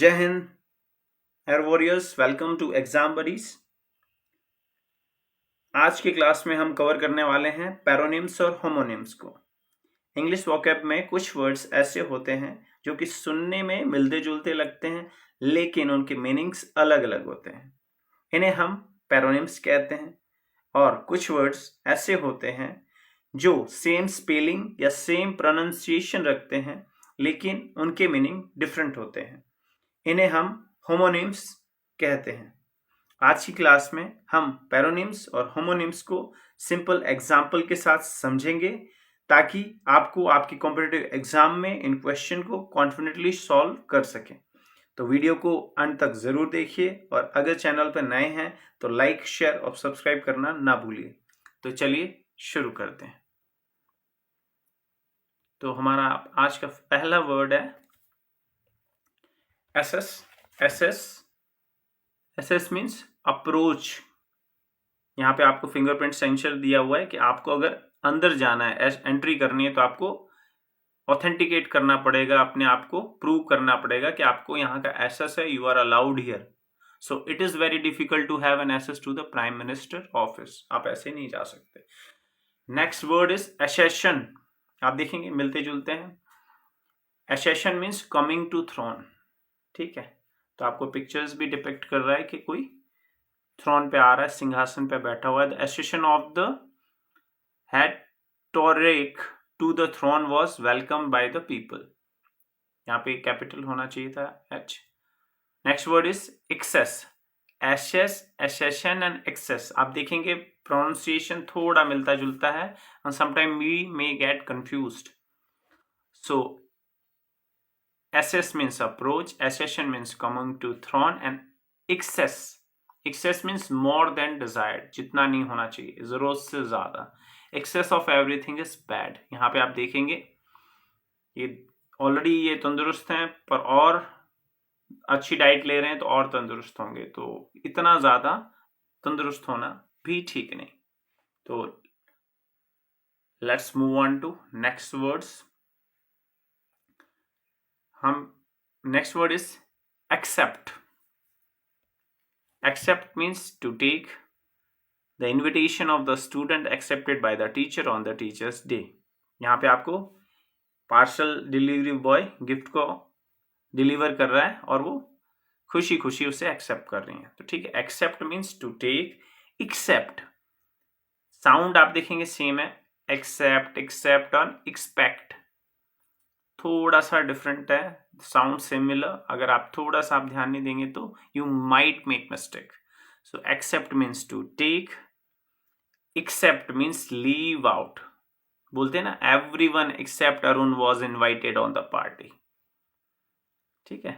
जय Hind air warriors, welcome to exam buddies. आज की क्लास में हम कवर करने वाले हैं पैरोनिम्स और होमोनिम्स को। इंग्लिश वोकैब में कुछ वर्ड्स ऐसे होते हैं जो कि सुनने में मिलते जुलते लगते हैं, लेकिन उनके मीनिंग्स अलग अलग होते हैं। इन्हें हम पैरोनिम्स कहते हैं। और कुछ वर्ड्स ऐसे होते हैं जो सेम स्पेलिंग या सेम प्रोनाउंसिएशन रखते हैं, लेकिन उनके मीनिंग डिफरेंट होते हैं। इन्हें हम होमोनिम्स कहते हैं। आज की क्लास में हम पैरोनिम्स और होमोनिम्स को सिंपल एग्जाम्पल के साथ समझेंगे, ताकि आपको आपकी कॉम्पिटिटिव एग्जाम में इन क्वेश्चन को कॉन्फिडेंटली सॉल्व कर सकें। तो वीडियो को अंत तक जरूर देखिए, और अगर चैनल पर नए हैं तो लाइक, शेयर और सब्सक्राइब करना ना भूलिए। तो चलिए शुरू करते हैं। तो हमारा आज का पहला वर्ड है एसेस। Assess means approach. यहाँ पे आपको फिंगरप्रिंट सेंसर दिया हुआ है कि आपको अगर अंदर जाना है, एंट्री करनी है, तो आपको ऑथेंटिकेट करना पड़ेगा, अपने आप को प्रूव करना पड़ेगा कि आपको यहाँ का एसेस है, you are allowed here. So it is very difficult to have an access to the prime minister office. आप ऐसे नहीं जा सकते। Next word is accession. आप देखेंगे मिलते जुलते हैं। Accession means coming to throne. ठीक है, तो आपको पिक्चर्स भी डिपिक्ट कर रहा है कि कोई थ्रोन पे आ रहा है, सिंहासन पे बैठा हुआ है। द एसेशन ऑफ द हेटोरिक to the throne was welcome by the people. यहाँ पे कैपिटल होना चाहिए था, H. Next word is access. Accession and access. आप देखेंगे प्रोनाउंसिएशन थोड़ा मिलता जुलता है, and sometimes we may get confused. So access means approach, accession means coming to throne, and excess means more than desired, जितना नहीं होना चाहिए, जरूरत से ज्यादा। excess of everything is bad। यहाँ पे आप देखेंगे ये ऑलरेडी ये तंदुरुस्त हैं, पर और अच्छी डाइट ले रहे हैं तो और तंदुरुस्त होंगे, तो इतना ज्यादा तंदुरुस्त होना भी ठीक नहीं। तो let's move on to next words. हम next word is except. Accept means to take the invitation of the student accepted by the teacher on the teacher's day। यहाँ पे आपको पार्सल डिलीवरी बॉय गिफ्ट को deliver कर रहा है और वो खुशी खुशी उसे एक्सेप्ट कर रही है। तो ठीक है, accept means to take. Accept sound आप देखेंगे सेम है, एक्सेप्ट, एक्सेप्ट और एक्सपेक्ट थोड़ा सा डिफरेंट है, साउंड सिमिलर। अगर आप थोड़ा सा आप ध्यान नहीं देंगे तो you might make mistake. So accept means to take, except means leave out. बोलते हैं ना, everyone except Arun was invited on the party. ठीक है,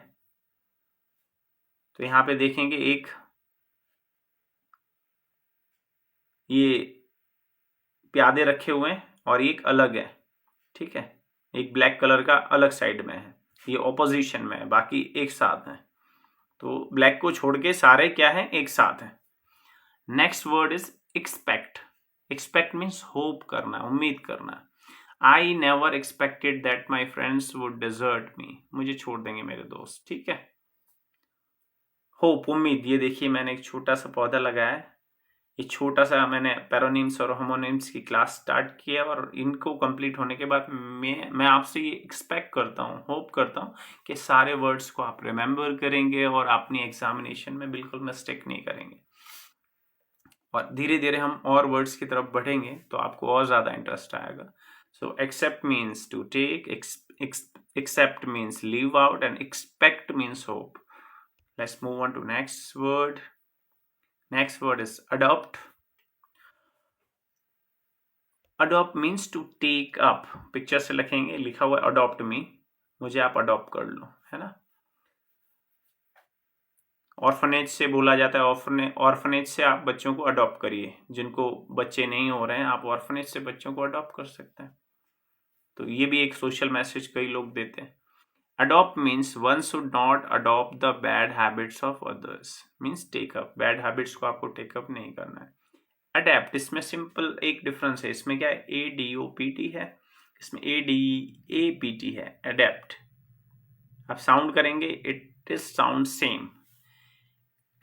तो यहां पे देखेंगे एक ये प्यादे रखे हुए हैं और एक अलग है। ठीक है, एक ब्लैक कलर का अलग साइड में है, ये ऑपोजिशन में है, बाकी एक साथ है। तो ब्लैक को छोड़ के सारे क्या है, एक साथ है। Next word is expect. Expect means hope करना, उम्मीद करना। I never expected that my friends would desert me. मुझे छोड़ देंगे मेरे दोस्त। ठीक है, होप, उम्मीद। ये देखिए मैंने एक छोटा सा पौधा लगाया है। ये छोटा सा मैंने पैरोनिम्स और होमोनिम्स की क्लास स्टार्ट किया, और इनको कंप्लीट होने के बाद मैं आपसे ये एक्सपेक्ट करता हूँ, होप करता हूँ कि सारे वर्ड्स को आप रिमेंबर करेंगे और अपनी एग्जामिनेशन में बिल्कुल मिस्टेक नहीं करेंगे। और धीरे धीरे हम और वर्ड्स की तरफ बढ़ेंगे तो आपको और ज़्यादा इंटरेस्ट आएगा। So accept means to take, except means leave out, and expect means hope. Let's move on to next word. Next word is adopt. Adopt means to take up. Picture से लिखेंगे, लिखा हुआ है adopt me, मुझे आप adopt कर लो, है ना। ऑर्फनेज से बोला जाता है, ऑर्फनेज से आप बच्चों को अडॉप्ट करिए। जिनको बच्चे नहीं हो रहे हैं, आप ऑर्फनेज से बच्चों को अडॉप्ट कर सकते हैं। तो ये भी एक सोशल मैसेज कई लोग देते हैं। Adopt means one should not adopt the bad habits of others. Means take up. Bad habits को आपको take up नहीं करना है। Adapt, इसमें सिंपल एक डिफरेंस है। इसमें क्या है, ADOPT है, इसमें ADAPT है। Adapt आप साउंड करेंगे, it is sound same.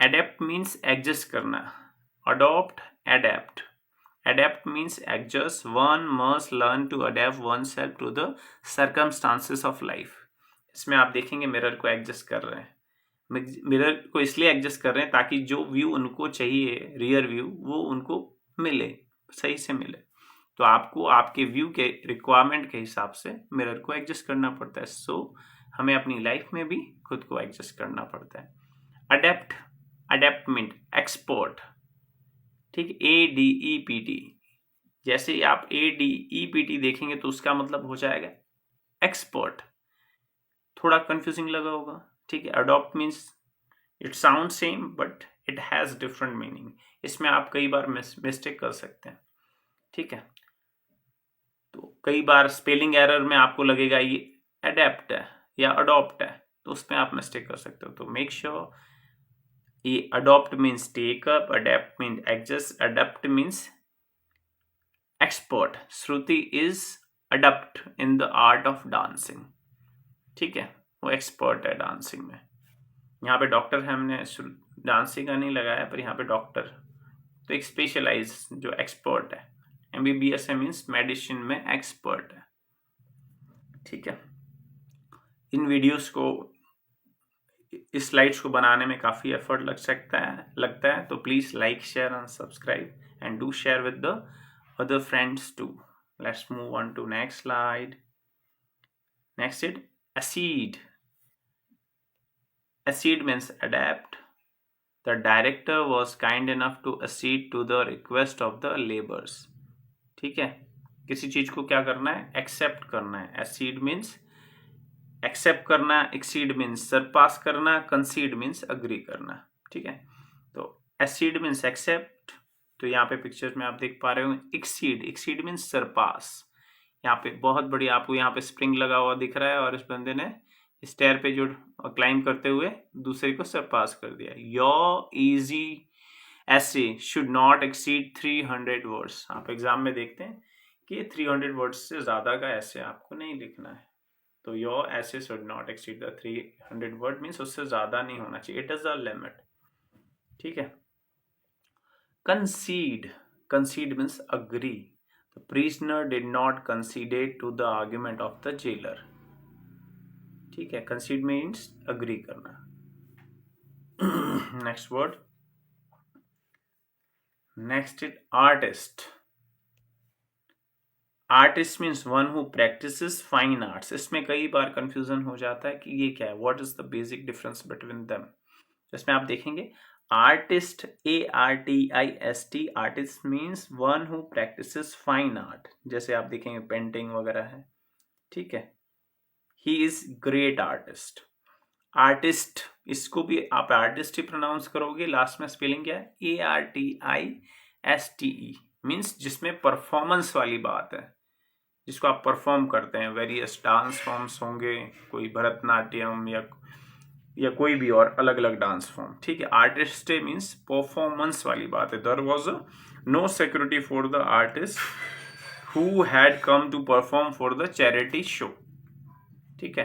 Adept means adjust करना, adopt, adept. Adept means adjust, one must learn to adept oneself to the circumstances of life. इसमें आप देखेंगे मिरर को एडजस्ट कर रहे हैं, मिरर को इसलिए एडजस्ट कर रहे हैं ताकि जो व्यू उनको चाहिए, रियर व्यू, वो उनको मिले, सही से मिले। तो आपको आपके व्यू के रिक्वायरमेंट के हिसाब से मिरर को एडजस्ट करना पड़ता है। सो हमें अपनी लाइफ में भी खुद को एडजस्ट करना पड़ता है। अडेप्ट, अडेप्ट मीन एक्सपर्ट, ठीक, ADEPT। जैसे ही आप ADEPT देखेंगे तो उसका मतलब हो जाएगा एक्सपर्ट। थोड़ा कंफ्यूजिंग लगा होगा, ठीक है। Adopt means it sound same but it has different meaning. इसमें आप कई बार मिस्टेक कर सकते हैं, ठीक है। तो कई बार स्पेलिंग एरर में आपको लगेगा ये अडेप्ट है या अडॉप्ट है, तो उसमें आप मिस्टेक कर सकते हो। तो मेक श्योर ये adopt means take up, adapt means adjust, adept means expert. Shruti is adept in the art of dancing, ठीक है, वो एक्सपर्ट है डांसिंग में। यहाँ पे डॉक्टर है, हमने डांसिंग का नहीं लगाया, पर यहाँ पे डॉक्टर, तो एक स्पेशलाइज जो एक्सपर्ट है। MBBS है मीन्स मेडिसिन में एक्सपर्ट है, ठीक है। इन वीडियोस को, इस स्लाइड्स को बनाने में काफ़ी एफर्ट लगता है, तो please like, share and subscribe and do share with the other friends too. Let's move on to next slide. Next is accede. Accede means adapt. The director was kind enough to accede to the request of the laborers. ठीक है, किसी चीज को क्या करना है, accept करना है। accede means एक्सेप्ट करना, exceed means सरपास करना, concede means अग्री करना, ठीक है। तो accede means एक्सेप्ट। तो यहाँ पे पिक्चर में आप देख पा रहे हो एक्सीड, एक्सीड मीन्स सरपास। यहाँ पे बहुत बड़ी आपको यहाँ पे स्प्रिंग लगा हुआ दिख रहा है और इस बंदे ने स्टेयर पे जो क्लाइंब करते हुए दूसरे को सरपास कर दिया। योर इजी ऐसे शुड नॉट एक्सीड 300 वर्ड्स। आप एग्जाम में देखते हैं कि 300 वर्ड्स से ज्यादा का ऐसे आपको नहीं लिखना है। तो योर ऐसे should not exceed the 300 word means उससे ज्यादा नहीं होना चाहिए, इट इज द लिमिट, ठीक है। Concede. Concede means agree. The prisoner did not concede to the argument of the jailer. ठीक है, concede means agree करना। Next word. Next is artist. Artist means one who practices fine arts. इसमें कई बार confusion हो जाता है कि ये क्या है, what is the basic difference between them. इसमें आप देखेंगे artist, ARTIST, artist means one who practices fine art. जैसे आप देखेंगे पेंटिंग वगैरह है, ठीक है। He is great artist. Artist, इसको भी आप आर्टिस्ट ही प्रोनाउंस करोगे, लास्ट में स्पेलिंग क्या है, ARTISTE मीन्स जिसमें परफॉर्मेंस वाली बात है, जिसको आप परफॉर्म करते हैं। वेरियस डांस फॉर्म्स होंगे, कोई भरतनाट्यम या कोई भी और अलग अलग डांस फॉर्म, ठीक है। आर्टिस्ट मीन्स परफॉर्मेंस वाली बात है। There was no security for the artist who had come to perform for the charity show, ठीक है।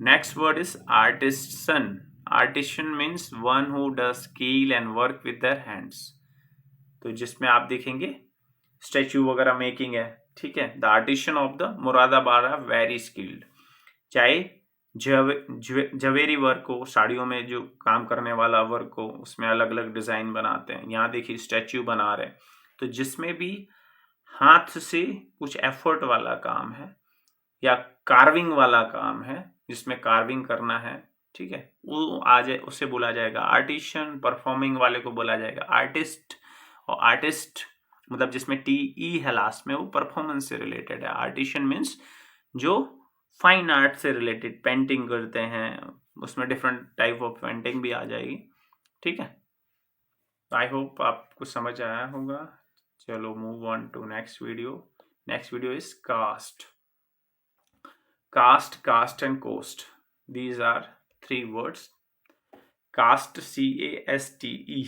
Next word is artisan. Artisan means one who does skill and work with their hands. तो जिसमें आप देखेंगे statue वगैरह making है, ठीक है। The artisan of the Moradabad are very skilled. चाहे जवेरी वर्क हो, साड़ियों में जो काम करने वाला वर्क हो, उसमें अलग अलग डिजाइन बनाते हैं। यहाँ देखिए स्टैच्यू बना रहे हैं, तो जिसमें भी हाथ से कुछ एफर्ट वाला काम है या कार्विंग वाला काम है, जिसमें कार्विंग करना है, ठीक है, वो आ जाए, उससे बोला जाएगा आर्टिशन। परफॉर्मिंग वाले को बोला जाएगा आर्टिस्ट। और आर्टिस्ट मतलब जिसमें TE है लास्ट में, वो परफॉर्मेंस से रिलेटेड है। आर्टिशन मीन्स जो फाइन आर्ट से रिलेटेड पेंटिंग करते हैं, उसमें डिफरेंट टाइप ऑफ पेंटिंग भी आ जाएगी, ठीक है। आई होप आपको समझ आया होगा। चलो move on to next video. Next video is caste. Cast, caste and cost, these are 3 words. Caste, CASTE।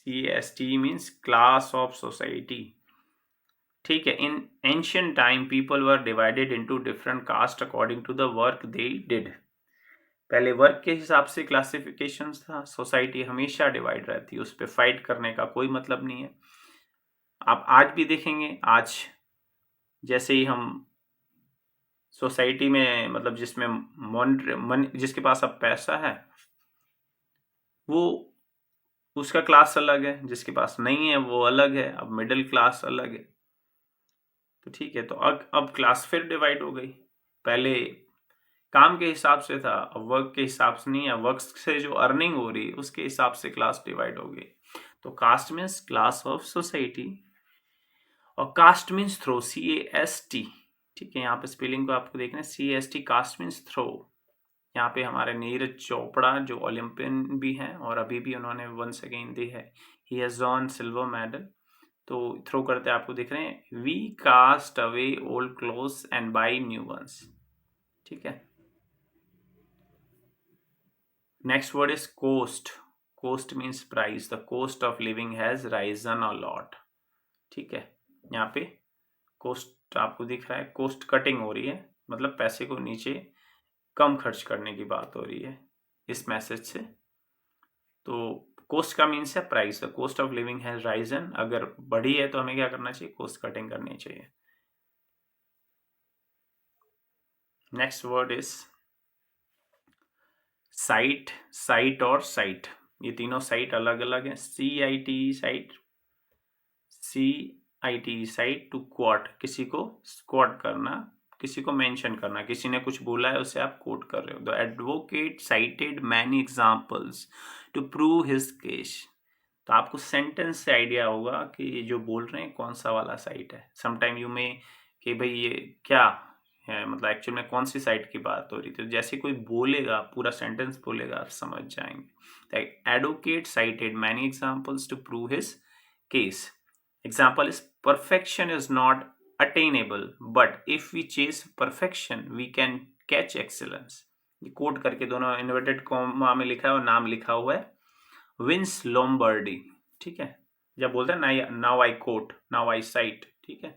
CASTE means class of society, ठीक है। In ancient time people were divided into different caste according to the work they did. पहले work के हिसाब से classification था, society हमेशा divide रहती है, उस पर फाइट करने का कोई मतलब नहीं है। आप आज भी देखेंगे, आज जैसे ही हम सोसाइटी में मतलब जिसमें जिसके पास अब पैसा है वो उसका क्लास अलग है, जिसके पास नहीं है वो अलग है, अब मिडिल क्लास अलग है। तो ठीक है, तो अब क्लास फिर डिवाइड हो गई। पहले काम के हिसाब से था, अब वर्क के हिसाब से नहीं है, वर्क से जो अर्निंग हो रही है उसके हिसाब से क्लास डिवाइड हो गई। तो caste means class of society, और कास्ट मीन्स थ्रो, CAST। ठीक है, यहाँ पे स्पेलिंग को आपको देखना है, CAST, कास्ट मीन्स थ्रो। यहाँ पे हमारे नीरज चोपड़ा जो ओलंपियन भी हैं और अभी भी उन्होंने वंस अगेन दी है, he has won silver medal. तो थ्रो करते आपको दिख रहे हैं, we cast away old clothes and buy new ones. ठीक है, next word is cost. Cost means price, the cost of living has risen a lot. ठीक है, यहाँ पे कोस्ट आपको दिख रहा है, कोस्ट कटिंग हो रही है, मतलब पैसे को नीचे कम खर्च करने की बात हो रही है इस मैसेज से। तो कोस्ट का मीन्स है price, the cost of living has risen. अगर बढ़ी है तो हमें क्या करना चाहिए, कोस्ट कटिंग करनी चाहिए। Next word is cite, site और साइट, ये तीनों साइट अलग अलग है। CIT cite, CIT cite to quote, किसी को क्वाट करना, किसी को मेंशन करना, किसी ने कुछ बोला है उसे आप कोट कर रहे हो। The advocate cited many examples to prove his case. तो आपको सेंटेंस से आइडिया होगा कि ये जो बोल रहे हैं कौन सा वाला साइट है। समटाइम यू में कि भाई ये क्या है, मतलब एक्चुअल में कौन सी साइट की बात हो रही थी। तो जैसे कोई बोलेगा, पूरा सेंटेंस बोलेगा, आप समझ जाएंगे। Advocate cited many examples to prove his case. Example is perfection is not attainable, but if we chase perfection, we can catch excellence. ये कोट करके दोनों इन्वर्टेड कॉमा में लिखा है और नाम लिखा हुआ है विंस लोम्बार्डी। ठीक है, जब बोलते हैं now I quote, now I cite. ठीक है,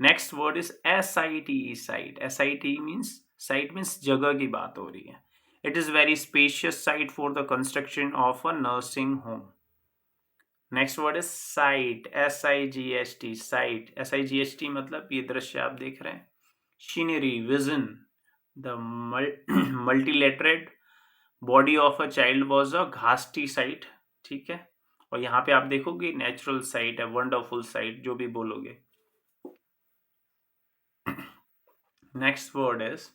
next word is SITE site. SIT means, site means जगह की बात हो रही है। It is very spacious site for the construction of a nursing home. Next word is sight, SIGHT sight. SIGHT मतलब ये दृश्य आप देख रहे हैं, scenery, vision, the mutilated body of a child was a घास्टी साइट। ठीक है, और यहाँ पे आप देखोगे नेचुरल साइट है, वंडरफुल साइट, जो भी बोलोगे। नेक्स्ट वर्ड इज,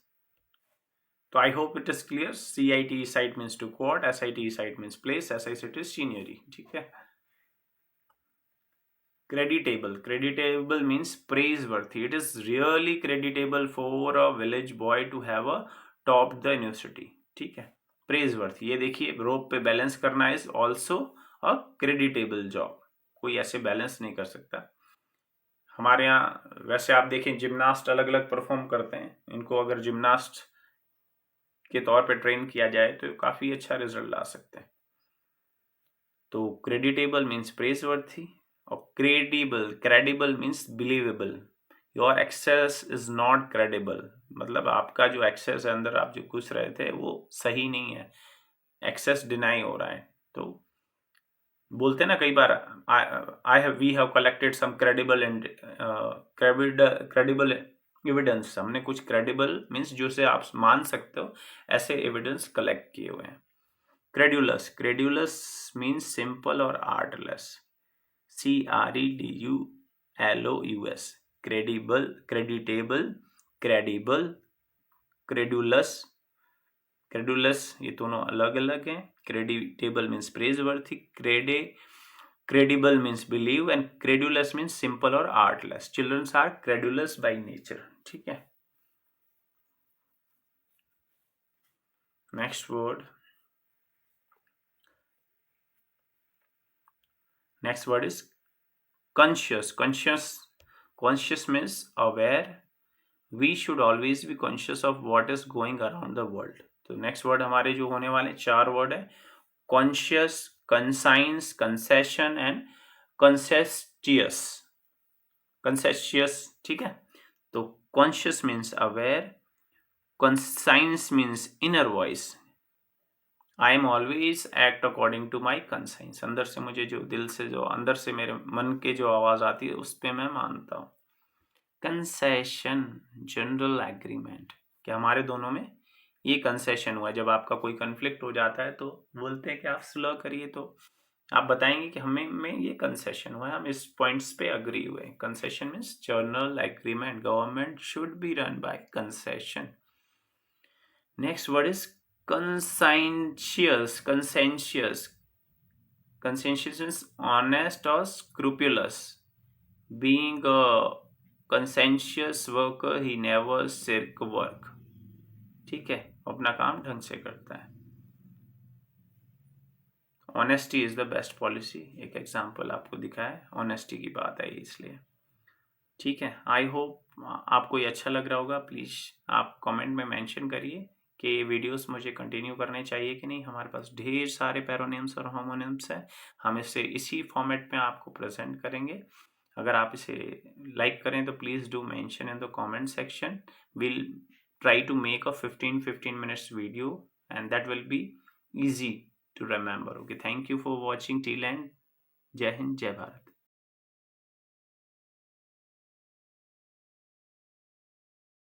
तो I hope it is clear. CIT cite means to quote, SIT site means place, SI scenery. ठीक है, creditable, creditable means praiseworthy. It is really creditable for a village boy to have a topped the university. ठीक है, praiseworthy, ये देखिए रोप पे balance करना is also a creditable job, कोई ऐसे बैलेंस नहीं कर सकता। हमारे यहाँ वैसे आप देखें जिम्नास्ट अलग अलग परफॉर्म करते हैं, इनको अगर जिम्नास्ट के तौर पे ट्रेन किया जाए तो काफी अच्छा रिजल्ट ला सकते हैं। तो क्रेडिटेबल मीन्स प्रेजवर्थी, और credible means believable. Your excuse is not credible, मतलब आपका जो एक्सेस है अंदर, आप जो घुस रहे थे वो सही नहीं है, एक्सेस डिनाई हो रहा है। तो बोलते ना कई बार, we have collected some credible and credible evidence. हमने कुछ क्रेडिबल मीन्स जो से आप मान सकते हो ऐसे एविडेंस कलेक्ट किए हुए हैं। क्रेड्यूलस, क्रेड्यूलस मीन्स सिंपल और artless, CREDULOUS। Credible, creditable, credible, credulous, credulous, ये दोनों अलग अलग हैं। Creditable means praiseworthy, credible means believe, and credulous means simple और artless. Childrens are credulous by nature. ठीक है, next word, next word is conscious. Conscious means aware. We should always be conscious of what is going around the world. तो next word हमारे जो होने वाले 4 word है, conscious, conscience, concession and conscientious. ठीक है, तो conscious means aware, conscience means inner voice, I am always act according to my conscience, अंदर से मुझे जो दिल से जो अंदर से मेरे मन के जो आवाज़ आती है उस पर मैं मानता हूँ। कंसेशन, जनरल एग्रीमेंट, कि हमारे दोनों में ये कंसेशन हुआ। जब आपका कोई कन्फ्लिक्ट हो जाता है तो बोलते हैं कि आप सुलह करिए, तो आप बताएंगे कि हमें में ये कंसेशन हुआ है, हम इस पॉइंट्स पे अग्री हुए। Concession means journal agreement, government should be run by concession. Next word is conscientious. Conscientious means honest or scrupulous. Being a conscientious worker, he never shirk work. ठीक है, अपना काम ढंग से करता है। Honesty is the best policy, एक example आपको दिखा है, ऑनेस्टी की बात आई इसलिए। ठीक है, आई होप आपको ये अच्छा लग रहा होगा। प्लीज़ आप कमेंट में मेंशन करिए कि ये वीडियोस मुझे कंटिन्यू करने चाहिए कि नहीं। हमारे पास ढेर सारे पैरोनिम्स और होमोनिम्स हैं, हम इसे इसी फॉर्मेट में आपको प्रेजेंट करेंगे। अगर आप इसे लाइक करें तो please do mention in the comment section. Will try to make a 15 minutes video and that will be easy to remember. Okay, thank you for watching till end. Jai Hind, Jai Bharat.